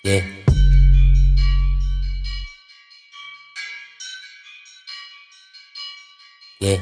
Yeah. Yeah.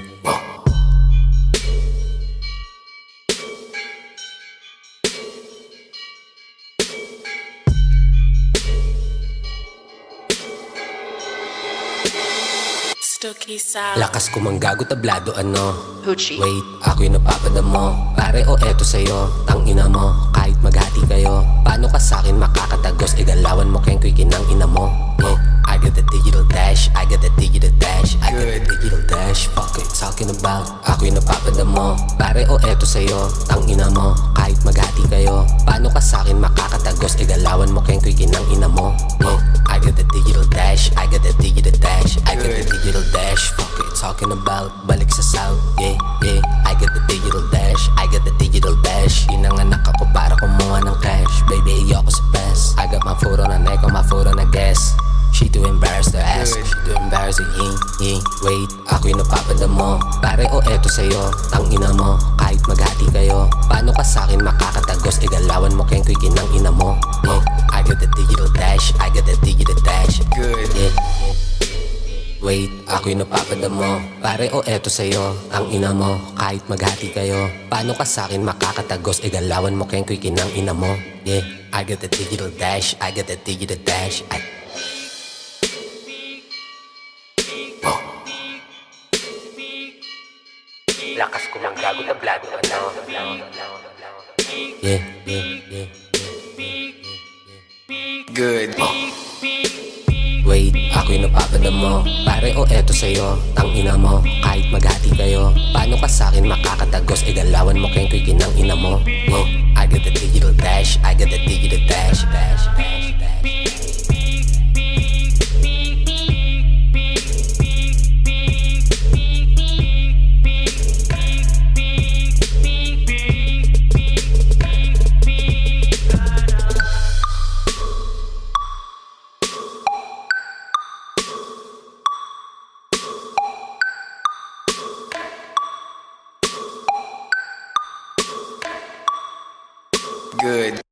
Stucky Sound. Lakas ko manggago tablado ano. Hoochie. Wait, ako'y napapadamo. Pare o eto sa'yo, tangina mo. Kahit maghati kayo, paano ka sa'kin makakatagos? Igalawan mo kayong kinang ina mo. Yeah, I got the digital dash, I got the digital dash, I got the digital dash. Fuck it, talking about. Ako'y napapadamo. Pare o eto sa'yo, tangina mo. Kahit maghati kayo, paano ka sa'kin makakatagos? Igalawan mo kayong kinang ina mo. Yeah, I got the digital dash, I got the digital dash, I got the digital dash. Fuck it, talking about. Balik sa south, yeah, yeah. I got the digital dash, I got the digital dash. Inanganak ako para kumuha ng cash. Baby, ayoko sa best. I got my foot on a neck, on my foot on a gas. She too embarrassed to ask, she too embarrassed to ying, ying. Wait, ako'y napapadamo. Pare o eto sa'yo, tangina mo. Kahit maghati kayo, paano ka sa'kin makakatagos? Igalawan mo kayong kinang ina mo. Yeah, I got the digital dash, I got the digital dash. Good, yeah. Wait, ako'y napapadamo. Pare o eto sa'yo, ang ina mo. Kahit maghati kayo, paano ka sa'kin makakatagos? Igalawan mo kayong kinang ina mo. Yeah, I got the digital dash, I got the digital dash. Lakas ko manggago tablado ano. Yeah, yeah, yeah. Good. Wait, ako'y napapadamo. Pare o eto sa'yo, tangina mo. Kahit maghati kayo, paano ka sa'kin makakatagos? Igalawan mo kayong kinang ina mo. Yeah, I got the digital dash, I got the digital dash, dash, dash, dash. Good.